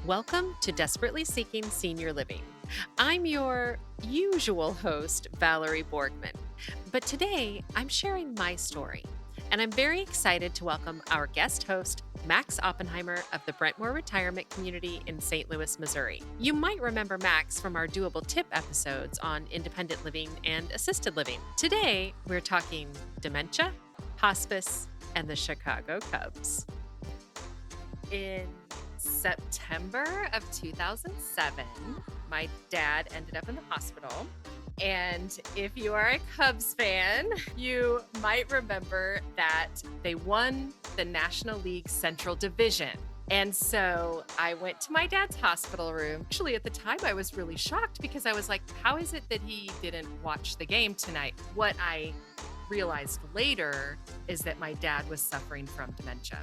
Welcome to Desperately Seeking Senior Living. I'm your usual host, Valerie Borgman, but today I'm sharing my story, and I'm very excited to welcome our guest host, Max Oppenheimer of the Brentmore Retirement Community in St. Louis, Missouri. You might remember Max from our Doable Tip episodes on independent living and assisted living. Today, we're talking dementia, hospice, and the Chicago Cubs. In September of 2007, my dad ended up in the hospital. And if you are a Cubs fan, you might remember that they won the National League Central Division. And so I went to my dad's hospital room. Actually, at the time, I was really shocked because I was like, how is it that he didn't watch the game tonight? What I realized later is that my dad was suffering from dementia.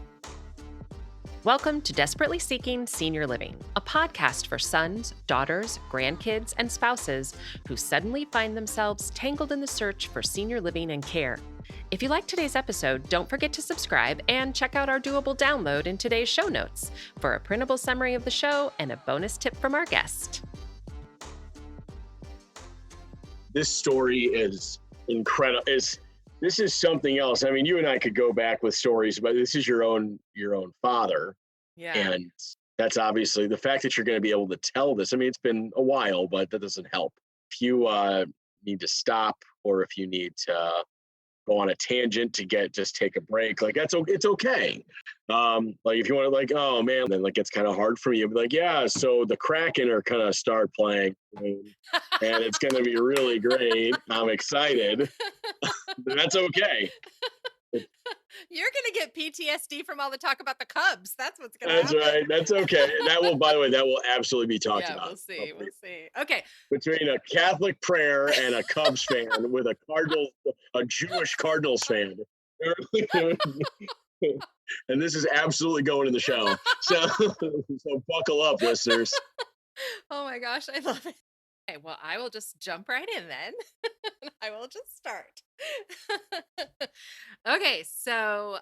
Welcome to Desperately Seeking Senior Living, a podcast for sons, daughters, grandkids, and spouses who suddenly find themselves tangled in the search for senior living and care. If you like today's episode, don't forget to subscribe and check out our doable download in today's show notes for a printable summary of the show and a bonus tip from our guest. This story is incredible. This is something else. I mean, you and I could go back with stories, but this is your own father. Yeah. And that's obviously the fact that you're going to be able to tell this. I mean, it's been a while, but that doesn't help. If you need to stop, or if you need to go on a tangent to just take a break, like it's okay. Like if you want to, like, oh man, then like it's kind of hard for you. But like, yeah, so the Kraken are kind of start playing, and it's going to be really great. I'm excited. That's okay. You're going to get PTSD from all the talk about the Cubs. That's what's going to That's happen. right. That's okay. That will, by the way, that will absolutely be talked Yeah, about. we'll see. We'll see. Okay. Between a Catholic prayer and a Cubs fan with a Jewish Cardinals fan. And this is absolutely going in the show. So buckle up, listeners. Oh my gosh, I love it. Okay, well, I will just jump right in then. I will just start. Okay, so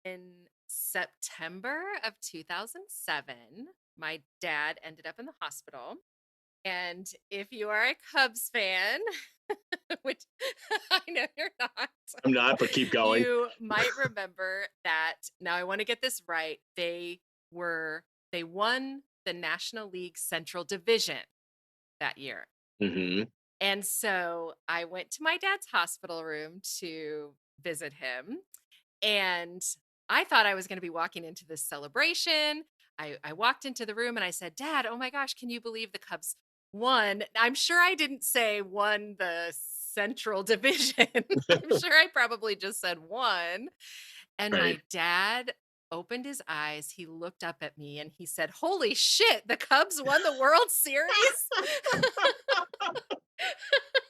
in September of 2007, my dad ended up in the hospital. And if you are a Cubs fan, which I know you're not, I'm not, but keep going. you might remember that. Now I want to get this right. They won the National League Central Division that year. Mm-hmm. And so I went to my dad's hospital room to visit him. And I thought I was going to be walking into this celebration. I walked into the room and I said, Dad, oh my gosh, can you believe the Cubs won? I'm sure I didn't say won the Central Division. I'm sure I probably just said won. And Right. my dad opened his eyes. He looked up at me and he said, holy shit, the Cubs won the World Series.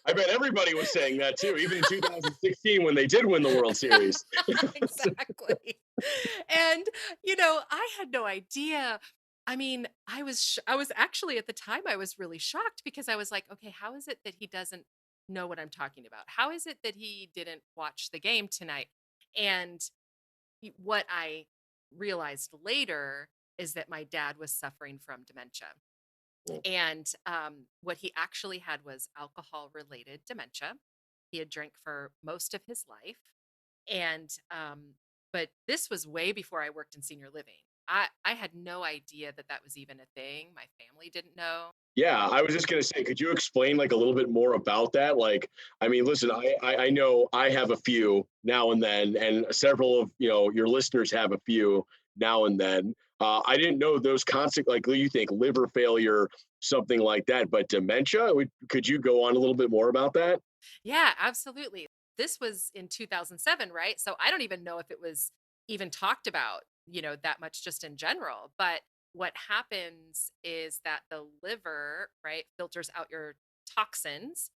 I bet everybody was saying that too, even in 2016 when they did win the World Series. Exactly. And, I had no idea. I mean, I was actually at the time, I was really shocked because I was like, okay, how is it that he doesn't know what I'm talking about? How is it that he didn't watch the game tonight? And what I realized later is that my dad was suffering from dementia. And what he actually had was alcohol related dementia. He had drank for most of his life. And, but this was way before I worked in senior living. I had no idea that that was even a thing. My family didn't know. Yeah, I was just going to say, could you explain like a little bit more about that? Like, I mean, listen, I know I have a few now and then, and several of, your listeners have a few now and then. I didn't know those constant, like you think liver failure, something like that, but dementia, could you go on a little bit more about that? Yeah, absolutely. This was in 2007, right? So I don't even know if it was even talked about, that much just in general. But what happens is that the liver, right, filters out your toxins.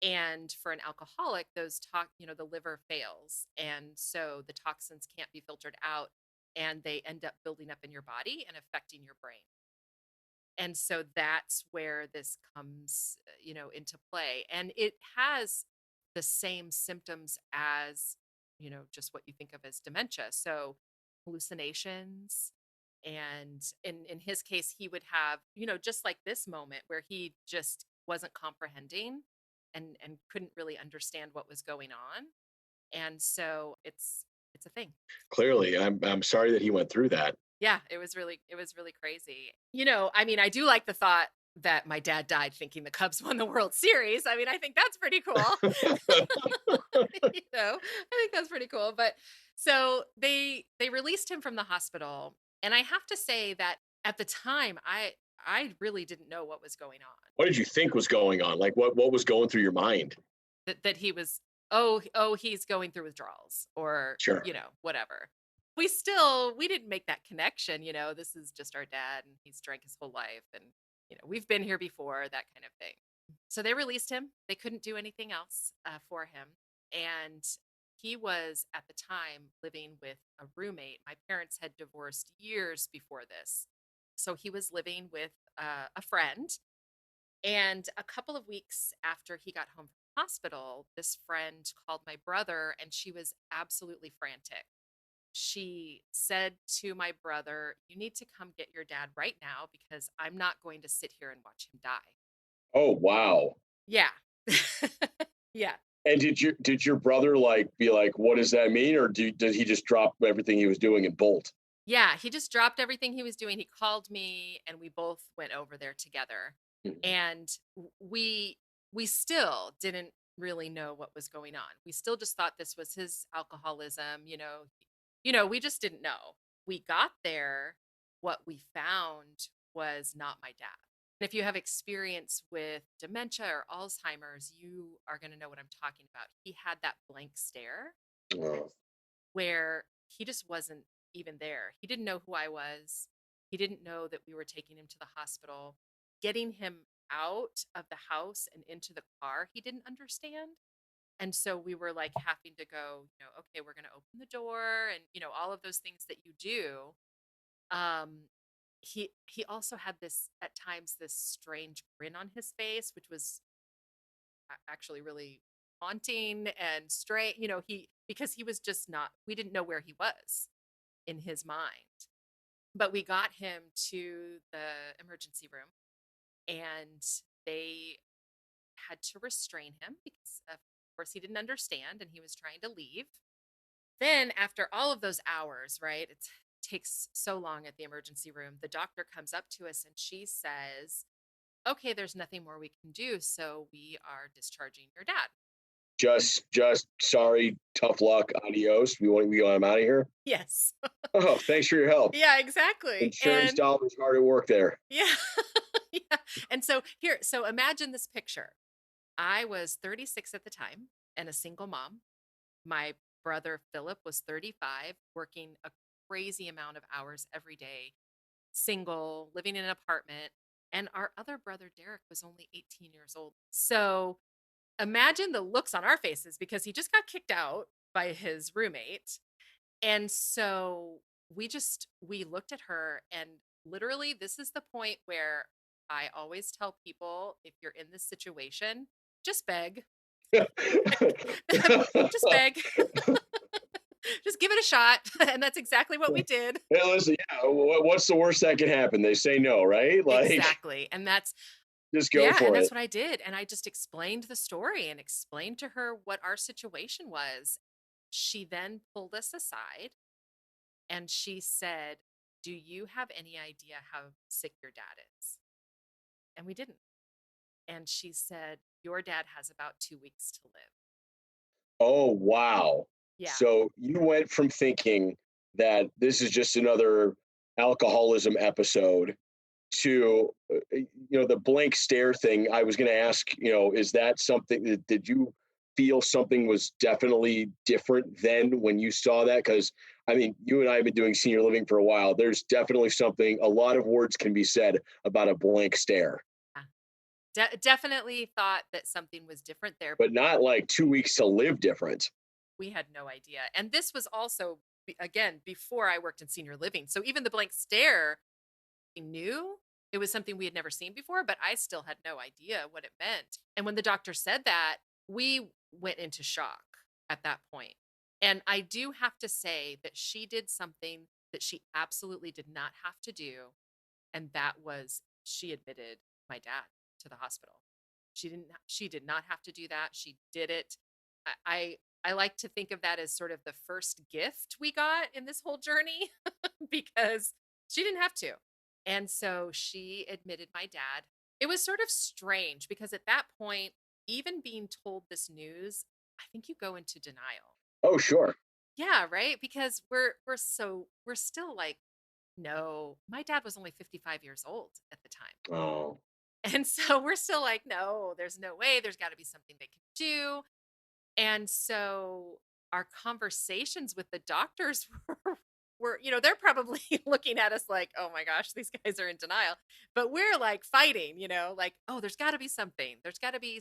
And for an alcoholic, the liver fails. And so the toxins can't be filtered out and they end up building up in your body and affecting your brain. And so that's where this comes, into play. And it has the same symptoms as, just what you think of as dementia. So hallucinations, And in his case, he would have, just like this moment where he just wasn't comprehending and couldn't really understand what was going on. And so it's a thing. Clearly, I'm sorry that he went through that. Yeah, it was really crazy. I mean, I do like the thought that my dad died thinking the Cubs won the World Series. I mean, I think that's pretty cool. I think that's pretty cool. But so they released him from the hospital, and I have to say that at the time I really didn't know what was going on. What did you think was going on? Like what was going through your mind? That he was, oh, he's going through withdrawals, or Sure. whatever. We didn't make that connection. This is just our dad, and he's drank his whole life, and we've been here before, that kind of thing. So they released him. They couldn't do anything else for him. And he was at the time living with a roommate. My parents had divorced years before this. So he was living with a friend. And a couple of weeks after he got home from the hospital, this friend called my brother, and she was absolutely frantic. She said to my brother, "You need to come get your dad right now because I'm not going to sit here and watch him die." Oh, wow. Yeah. Yeah. And did your brother like be like, what does that mean? Or did he just drop everything he was doing and bolt? Yeah, he just dropped everything he was doing. He called me and we both went over there together. Mhm. And we still didn't really know what was going on. We still just thought this was his alcoholism, we just didn't know. We got there, what we found was not my dad. And if you have experience with dementia or Alzheimer's, you are going to know what I'm talking about. He had that blank stare Oh, where he just wasn't even there. He didn't know who I was. He didn't know that we were taking him to the hospital. Getting him out of the house and into the car, he didn't understand. And so we were like having to go, okay, we're going to open the door and, all of those things that you do. Um, he also had this at times this strange grin on his face, which was actually really haunting and strange. He because he was just not. We didn't know where he was in his mind. But we got him to the emergency room, and they had to restrain him because, of course, he didn't understand and he was trying to leave. Then, after all of those hours, right, it takes so long at the emergency room, the doctor comes up to us and she says, "Okay, there's nothing more we can do. So we are discharging your dad." just sorry, tough luck, adios. We want him out of here. Yes. Oh, thanks for your help. Yeah, exactly. Insurance And dollars hard at work there. yeah. Yeah. And so imagine this picture. I was 36 at the time and a single mom. My brother Philip was 35, working a crazy amount of hours every day, single, living in an apartment. And our other brother Derek was only 18 years old. So imagine the looks on our faces because he just got kicked out by his roommate. And so we looked at her, and literally this is the point where I always tell people, if you're in this situation, just beg. Just beg. Just give it a shot. And that's exactly what we did. Yeah, listen, yeah, what's the worst that can happen? They say no, right? Like, Exactly. And that's just go yeah, and for that's it. what I did. And I just explained the story and explained to her what our situation was. She then pulled us aside and she said, "Do you have any idea how sick your dad is?" And we didn't. And she said, "Your dad has about 2 weeks to live." Oh, wow. Yeah. So you went from thinking that this is just another alcoholism episode to, the blank stare thing. I was going to ask, is that something that did you feel something was definitely different then when you saw that? Because I mean, you and I have been doing senior living for a while. There's definitely something, a lot of words can be said about a blank stare, Yeah. Definitely thought that something was different there. but not like 2 weeks to live different. We had no idea. And this was also, again, before I worked in senior living. So even the blank stare, we knew it was something we had never seen before, but I still had no idea what it meant. And when the doctor said that, we went into shock at that point. And I do have to say that she did something that she absolutely did not have to do, and that was she admitted my dad to the hospital. She did not have to do that. She did it. I like to think of that as sort of the first gift we got in this whole journey because she didn't have to. And so she admitted my dad. It was sort of strange because at that point, even being told this news, I think you go into denial. Oh, sure. Yeah, right? Because we're still like, no, my dad was only 55 years old at the time. Oh, And so we're still like, no, there's no way. There's got to be something they can do. And so our conversations with the doctors they're probably looking at us like, oh my gosh, these guys are in denial. But we're like fighting, like, oh, there's got to be something. There's got to be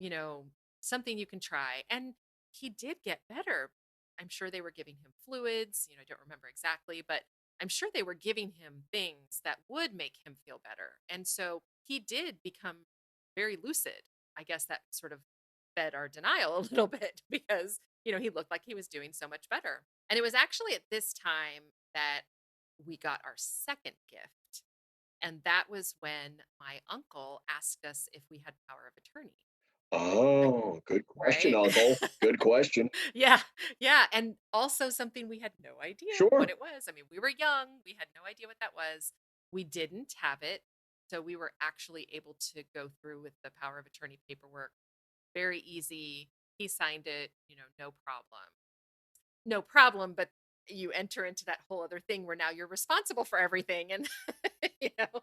you know, something you can try. And he did get better. I'm sure they were giving him fluids, I don't remember exactly, but I'm sure they were giving him things that would make him feel better. And so he did become very lucid. I guess that sort of fed our denial a little bit because, he looked like he was doing so much better. And it was actually at this time that we got our second gift. And that was when my uncle asked us if we had power of attorney, oh, good question, right? Uncle. Good question. Yeah. Yeah. And also something we had no idea what Sure. it was. I mean, we were young, we had no idea what that was. We didn't have it. So we were actually able to go through with the power of attorney paperwork. Very easy. He signed it, no problem. No problem, but you enter into that whole other thing where now you're responsible for everything and you know.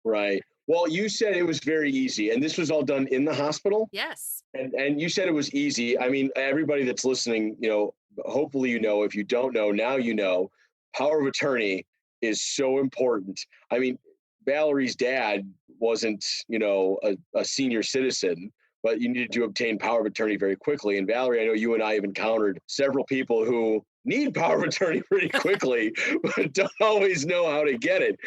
Right. Well, you said it was very easy, and this was all done in the hospital? Yes. And you said it was easy. I mean, everybody that's listening, hopefully if you don't know, now you know. Power of attorney is so important. I mean, Valerie's dad wasn't, a senior citizen, but you needed to obtain power of attorney very quickly. And Valerie, I know you and I have encountered several people who need power of attorney pretty quickly, but don't always know how to get it.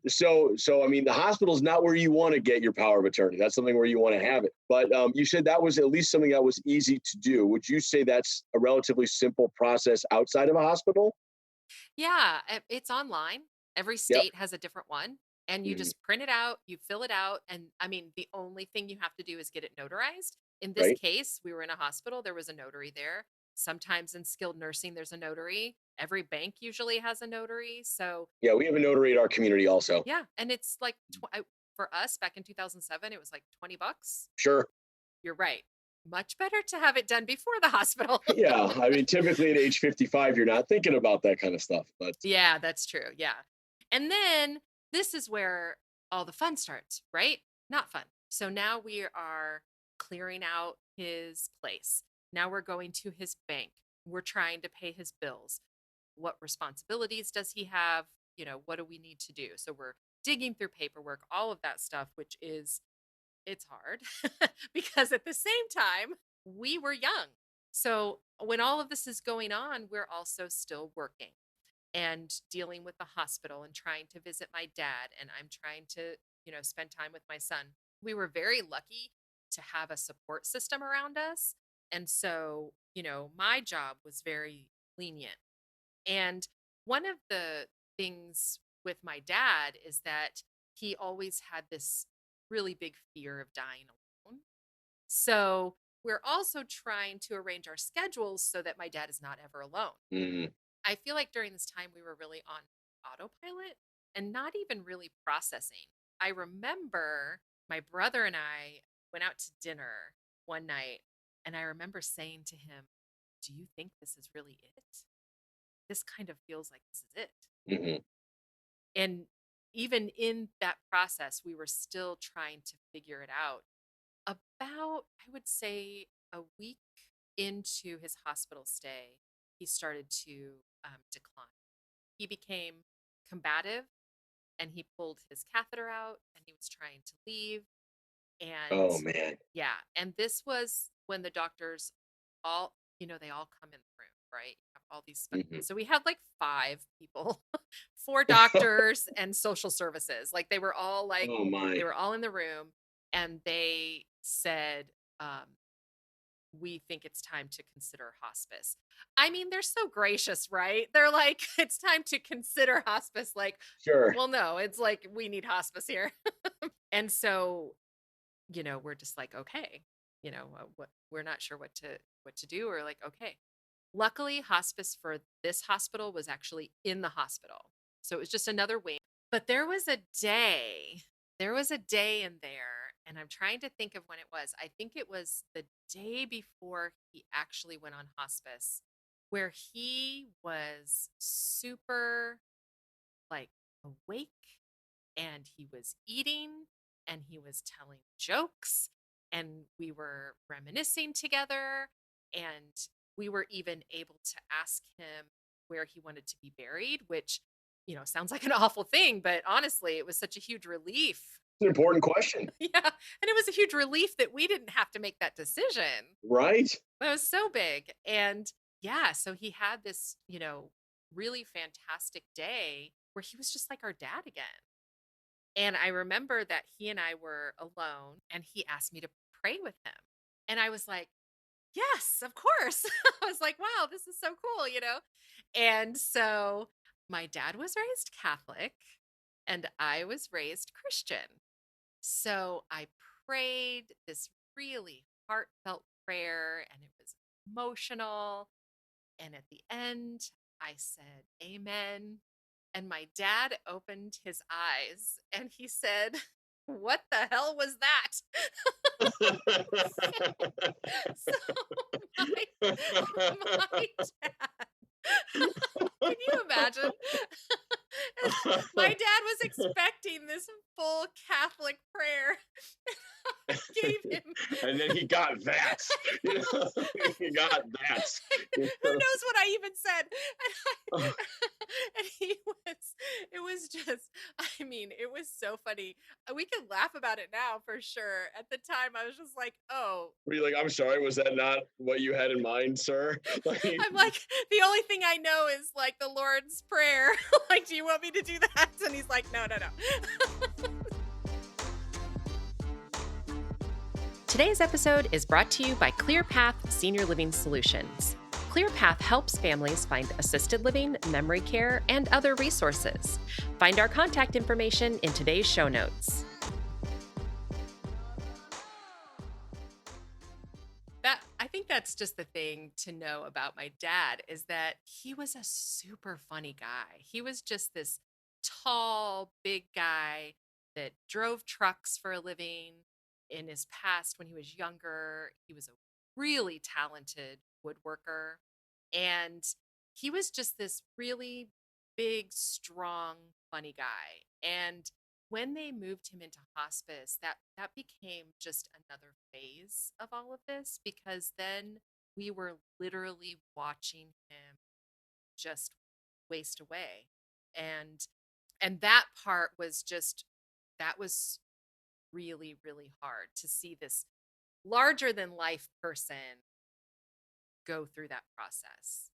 So I mean, the hospital is not where you want to get your power of attorney. That's something where you want to have it. But you said that was at least something that was easy to do. Would you say that's a relatively simple process outside of a hospital? Yeah, it's online. Every Yep. state has a different one, and you Mhm. just print it out, you fill it out, and I mean, the only thing you have to do is get it notarized. In this Right. case, we were in a hospital, there was a notary there. Sometimes in skilled nursing, there's a notary. Every bank usually has a notary. So, Yeah, we have a notary at our community also. yeah, and it's like for us back in 2007, it was like $20. Sure. You're right. Much better to have it done before the hospital. Yeah. I mean, typically at age 55, you're not thinking about that kind of stuff. But Yeah, that's true. Yeah. And then this is where all the fun starts, right? Not fun. So now we are clearing out his place. Now we're going to his bank. We're trying to pay his bills. What responsibilities does he have? What do we need to do? So we're digging through paperwork, all of that stuff, which is it's hard because at the same time, we were young. So when all of this is going on, we're also still working and dealing with the hospital and trying to visit my dad. And I'm trying to, spend time with my son. We were very lucky to have a support system around us. And so, my job was very lenient. And one of the things with my dad is that he always had this really big fear of dying alone. So we're also trying to arrange our schedules so that my dad is not ever alone. mm, I feel like during this time we were really on autopilot and not even really processing. I remember my brother and I went out to dinner one night, and I remember saying to him, "Do you think this is really it? This kind of feels like this is it." mhm. And even in that process, we were still trying to figure it out. About, I would say, a week into his hospital stay, he started to decline. He became combative and he pulled his catheter out and he was trying to leave. And Oh man. yeah, and this was when the doctors all, they all come in the room, right? You have all these Mhm. so we had like five people, four doctors and social services. Like Oh they my. were all in the room and they said, um, we think it's time to consider hospice. I mean, they're so gracious, right? They're like, it's time to consider hospice. Like, Sure. well, no, it's like we need hospice here. And so, we're just like, okay, what we're not sure what to do, or like, okay. Luckily, hospice for this hospital was actually in the hospital. So it was just another wing. But there was a day in there, and I'm trying to think of when it was. I think it was the day before he actually went on hospice, where he was super like awake, and he was eating, and he was telling jokes, and we were reminiscing together, and we were even able to ask him where he wanted to be buried, which sounds like an awful thing, but honestly it was such a huge relief. It's an important question, Yeah, and it was a huge relief that we didn't have to make that decision. right? That was so big. And yeah, so he had this really fantastic day where he was just like our dad again. And I remember that he and I were alone, and he asked me to pray with him. And I was like, yes, of course. I was like, wow, this is so cool. And so my dad was raised Catholic, and I was raised Christian. So I prayed this really heartfelt prayer, and it was emotional. And at the end, I said, Amen. And my dad opened his eyes and he said, what the hell was that? So my dad, can you imagine? My dad was expecting this full Catholic prayer. I gave him And then he got that. He got that. who knows what I even said. And, and it was just, I mean, it was so funny. We can laugh about it now for sure. At the time, I was just like, oh, Were you like, I'm sorry, was that not what you had in mind, sir? Like, I'm like, the only thing I know is like the Lord's Prayer. Like, do you want me to do that? And he's like, no, no, no. Today's episode is brought to you by ClearPath Senior Living Solutions. ClearPath helps families find assisted living, memory care, and other resources. Find our contact information in today's show notes. I think that's just the thing to know about my dad, is that he was a super funny guy. He was just this tall, big guy that drove trucks for a living. In his past, when he was younger, he was a really talented woodworker. And he was just this really big, strong, funny guy. And when they moved him into hospice, that became just another phase of all of this, because then we were literally watching him just waste away. And that part was just, that was really, really hard to see this larger than life person go through that process.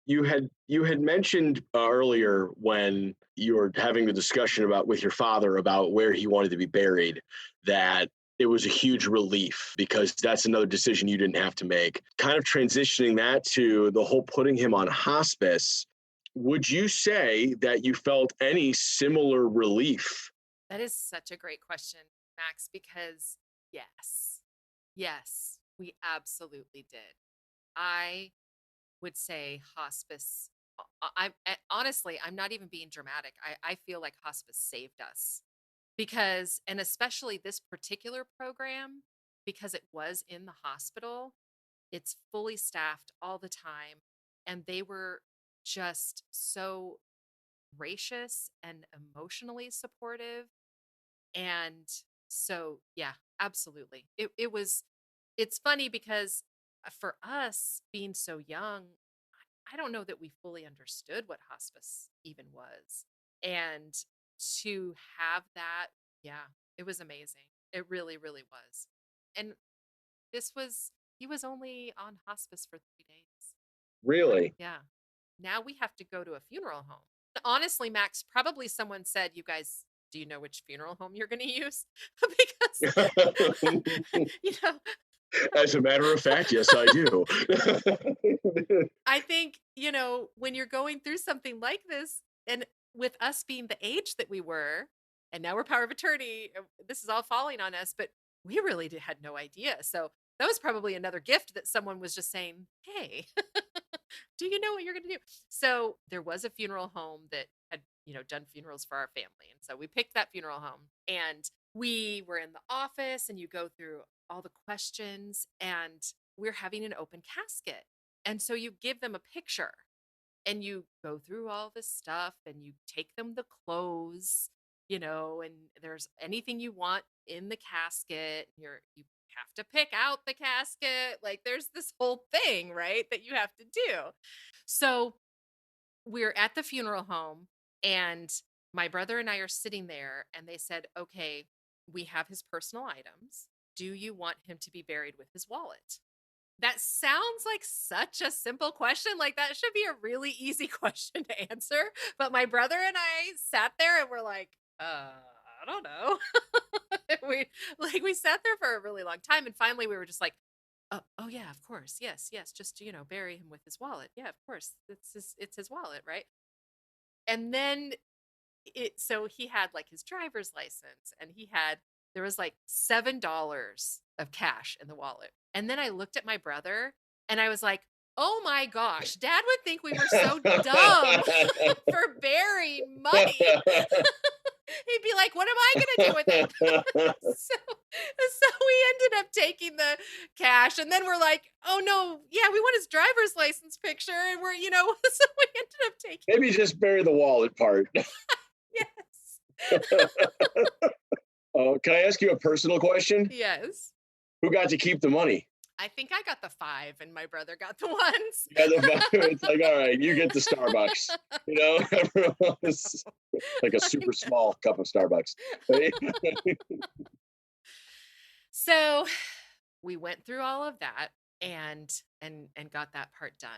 you had mentioned earlier, when you were having the discussion about with your father about where he wanted to be buried, that it was a huge relief because that's another decision you didn't have to make. Kind of transitioning that to the whole putting him on hospice, would you say that you felt any similar relief? That is such a great question, Max, because yes, yes, we absolutely did. I would say hospice. Honestly, I'm not even being dramatic. I feel like hospice saved us, because, and especially this particular program, because it was in the hospital, it's fully staffed all the time. And they were just so gracious and emotionally supportive. And so, yeah, absolutely. It's funny because for us being so young, I don't know that we fully understood what hospice even was. And to have that, yeah, it was amazing. It really, really was. And he was only on hospice for 3 days. Really? Yeah. Now we have to go to a funeral home. Honestly, Max, probably someone said, you guys, do you know which funeral home you're going to use? Because, you know, As a matter of fact, yes, I do. I think, when you're going through something like this, and with us being the age that we were, and now we're power of attorney, this is all falling on us, but we really had no idea. So that was probably another gift that someone was just saying, hey, do you know what you're going to do? So there was a funeral home that had, done funerals for our family. And so we picked that funeral home and we were in the office and you go through all the questions and we're having an open casket. And so you give them a picture and you go through all this stuff and you take them the clothes, and there's anything you want in the casket. You have to pick out the casket. Like there's this whole thing, right, that you have to do. So we're at the funeral home and my brother and I are sitting there and they said, okay, we have his personal items. Do you want him to be buried with his wallet? That sounds like such a simple question. Like that should be a really easy question to answer. But my brother and I sat there and we're like, I don't know. we sat there for a really long time. And finally we were just like, oh yeah, of course. Yes, yes. Just, bury him with his wallet. Yeah, of course. It's his wallet, right? And then so he had like his driver's license and there was like $7 of cash in the wallet. And then I looked at my brother and I was like, oh my gosh, dad would think we were so dumb for burying money. He'd be like, what am I going to do with it? So we ended up taking the cash and then we're like, oh no, yeah, we want his driver's license picture. And so we ended up taking. Maybe just bury the wallet part. Yes. Oh, can I ask you a personal question? Yes. Who got to keep the money? I think I got the 5 and my brother got the ones. Yeah, it's like, all right, you get the Starbucks. Everyone's like a super small cup of Starbucks. So we went through all of that and got that part done.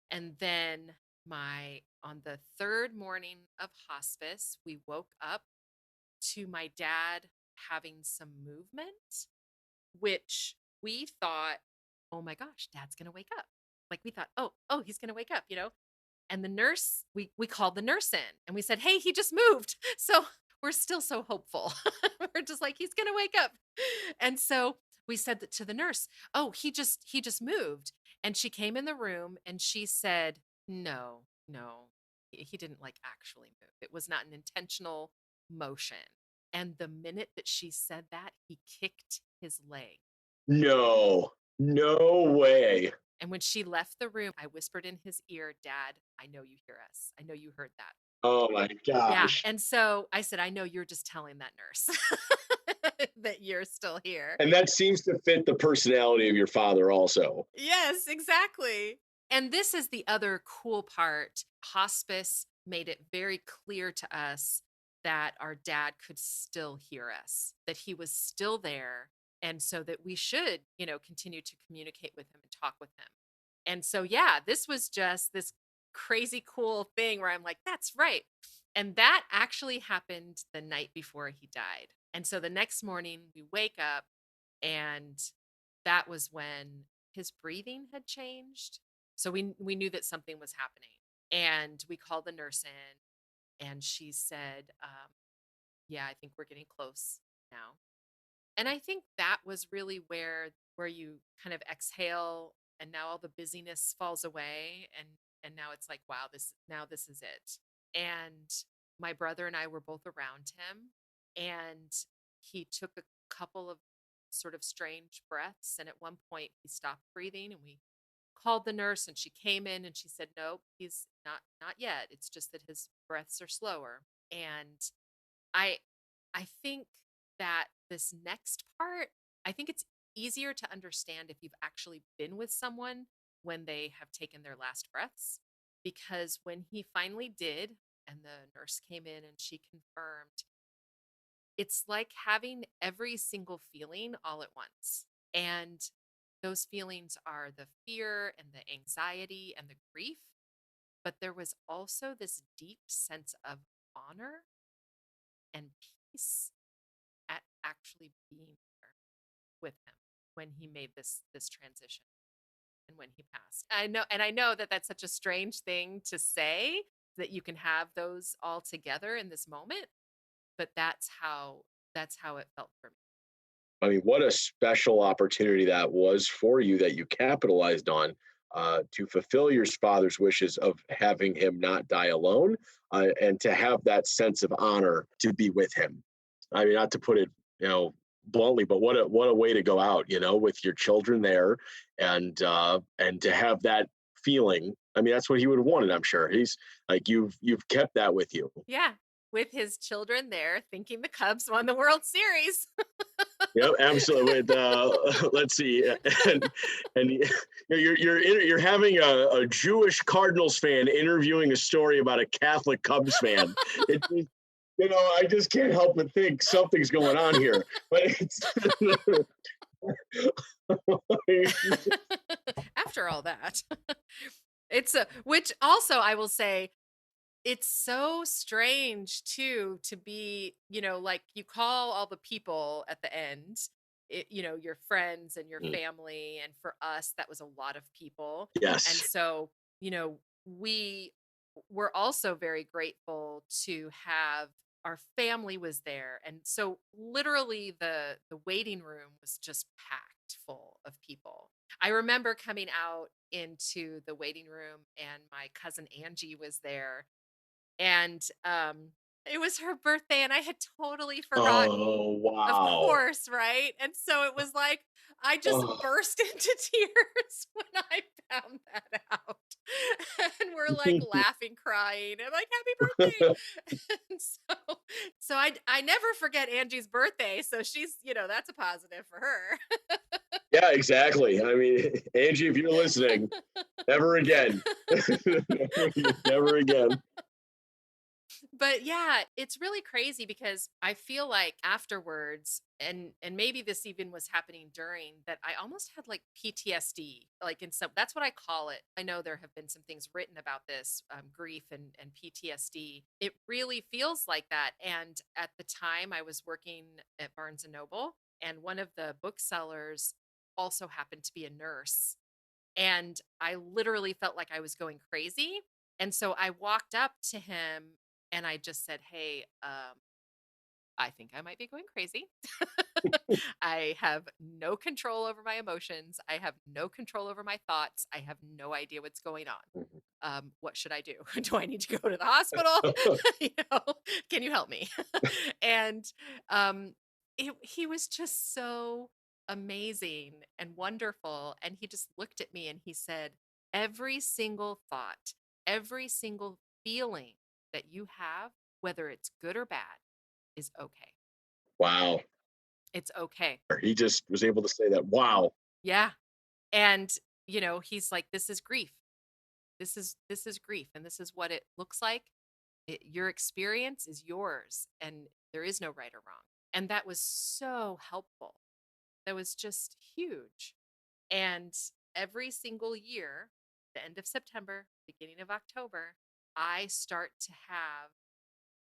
And then on the third morning of hospice, we woke up to my dad having some movement, which we thought, oh my gosh, dad's gonna wake up. Like we thought, oh, he's gonna wake up, And the nurse, we called the nurse in and we said, hey, he just moved. So we're still so hopeful. We're just like, he's gonna wake up. And so we said that to the nurse, oh, he just moved. And she came in the room and she said, no, no, he didn't like actually move. It was not an intentional motion. And the minute that she said that, he kicked his leg. No, no way. And when she left the room, I whispered in his ear, Dad, I know you hear us. I know you heard that. Oh my Yeah. gosh. And so I said, I know you're just telling that nurse that you're still here. And that seems to fit the personality of your father also. Yes, exactly. And this is the other cool part. Hospice made it very clear to us that our dad could still hear us, that he was still there. And so that we should, continue to communicate with him and talk with him. And so, yeah, this was just this crazy cool thing where I'm like, that's right. And that actually happened the night before he died. And so the next morning we wake up and that was when his breathing had changed. So we knew that something was happening. And we called the nurse in and she said, yeah, I think we're getting close now. And I think that was really where you kind of exhale and now all the busyness falls away and now it's like, wow, this is it. And my brother and I were both around him and he took a couple of sort of strange breaths and at one point he stopped breathing and we called the nurse and she came in and she said, nope, he's not yet. It's just that his breaths are slower. And I I think that this next part, I think it's easier to understand if you've actually been with someone when they have taken their last breaths. Because when he finally did, and the nurse came in and she confirmed, it's like having every single feeling all at once. And those feelings are the fear and the anxiety and the grief. But there was also this deep sense of honor and peace at actually being there with him when he made this transition and when he passed. I know that that's such a strange thing to say, that you can have those all together in this moment, but that's how it felt for me. I mean, what a special opportunity that was for you that you capitalized on to fulfill your father's wishes of having him not die alone, and to have that sense of honor to be with him. I mean, not to put it, bluntly, but what a way to go out, with your children there, and to have that feeling. I mean, that's what he would have wanted. I'm sure he's like you've kept that with you. Yeah, with his children there thinking the Cubs won the World Series. Yep, absolutely. With, let's see, and you're having a Jewish Cardinals fan interviewing a story about a Catholic Cubs fan. It I just can't help but think something's going on here. But it's After all that, it's a which also I will say, it's so strange too to be, like you call all the people at the end, your friends and your family. And for us, that was a lot of people. And yes, so, we were also very grateful to have our family was there. And so literally the waiting room was just packed full of people. I remember coming out into the waiting room and my cousin Angie was there, and, it was her birthday, and I had totally forgotten, oh of wow, course, right? And so it was like, I just oh. burst into tears when I found that out. And we're, like, laughing, crying, and like, "Happy birthday!" And so I never forget Angie's birthday, so she's that's a positive for her. Yeah, exactly. I mean, Angie, if you're listening, never again, never again. But yeah, it's really crazy because I feel like afterwards, and maybe this even was happening during that, I almost had like PTSD, like in some, that's what I call it. I know there have been some things written about this, grief and PTSD. It really feels like that. And at the time I was working at Barnes and Noble, and one of the booksellers also happened to be a nurse, and I literally felt like I was going crazy. And so I walked up to him and I just said, "Hey, I think I might be going crazy. I have no control over my emotions. I have no control over my thoughts. I have no idea what's going on. What should I do? Do I need to go to the hospital? you know, can you help me?" And um, he was just so amazing and wonderful. And he just looked at me and he said, "Every single thought, every single feeling that you have, whether it's good or bad, is okay. Wow, It's okay." he just was able to say that. Wow. Yeah. And, he's like, "This is grief. This is grief. And this is what it looks like. Your experience is yours. And there is no right or wrong." And that was so helpful. That was just huge. And every single year, the end of September, beginning of October, I start to have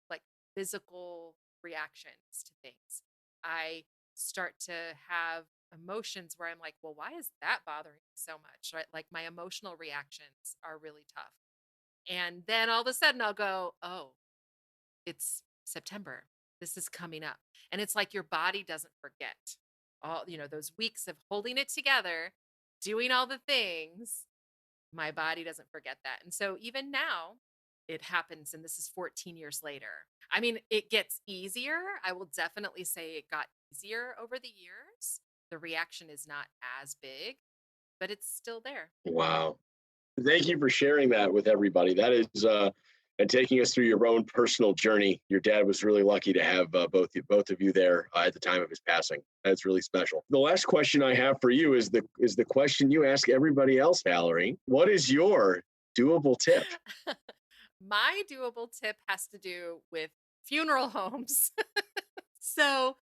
like physical reactions to things. I start to have emotions where I'm like, "Well, why is that bothering me so much?" Right? Like my emotional reactions are really tough. And then all of a sudden I'll go, "Oh, it's September. This is coming up." And it's like your body doesn't forget all, those weeks of holding it together, doing all the things. My body doesn't forget that. And so even now, it happens, and this is 14 years later. I mean, it gets easier. I will definitely say it got easier over the years. The reaction is not as big, but it's still there. Wow. Thank you for sharing that with everybody. That is, and taking us through your own personal journey. Your dad was really lucky to have both of you there at the time of his passing. That's really special. The last question I have for you is the question you ask everybody else, Valerie. What is your doable tip? My doable tip has to do with funeral homes. So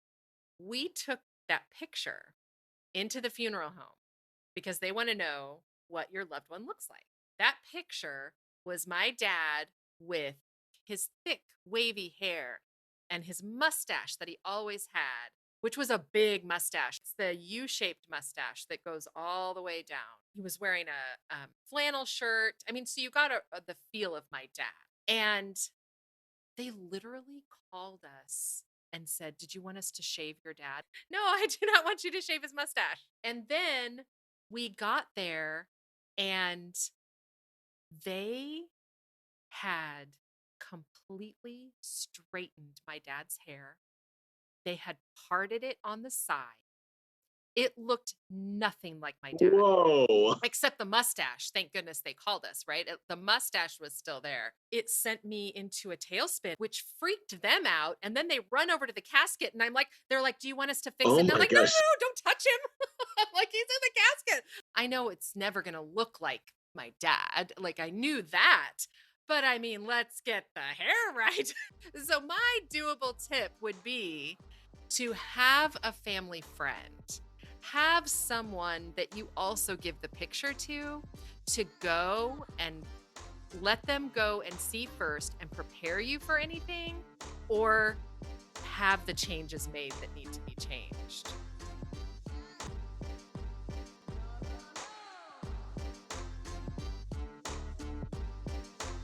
we took that picture into the funeral home because they want to know what your loved one looks like. That picture was my dad with his thick, wavy hair and his mustache that he always had. which was a big mustache. It's the U-shaped mustache that goes all the way down. He was wearing a flannel shirt. I mean, so you got the feel of my dad. And they literally called us and said, "Did you want us to shave your dad?" "No, I do not want you to shave his mustache." And then we got there and they had completely straightened my dad's hair. They had parted it on the side. It looked nothing like my dad, Whoa. except the mustache. Thank goodness they called us, right? The mustache was still there. It sent me into a tailspin, which freaked them out. And then they run over to the casket, and they're like, "Do you want us to fix it?" Oh And I'm my like, "No, no, gosh. no, don't touch him." Like, he's in the casket. I know it's never going to look like my dad. Like, I knew that. But I mean, let's get the hair right. So, my doable tip would be to have a family friend, have someone that you also give the picture to go and let them go and see first and prepare you for anything, or have the changes made that need to be changed.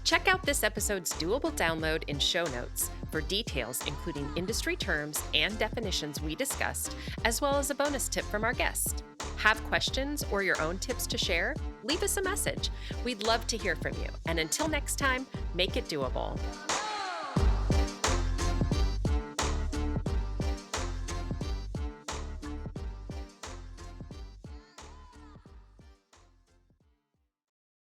Check out this episode's doable download in show notes for details, including industry terms and definitions we discussed, as well as a bonus tip from our guest. Have questions or your own tips to share? Leave us a message. We'd love to hear from you. And until next time, make it doable.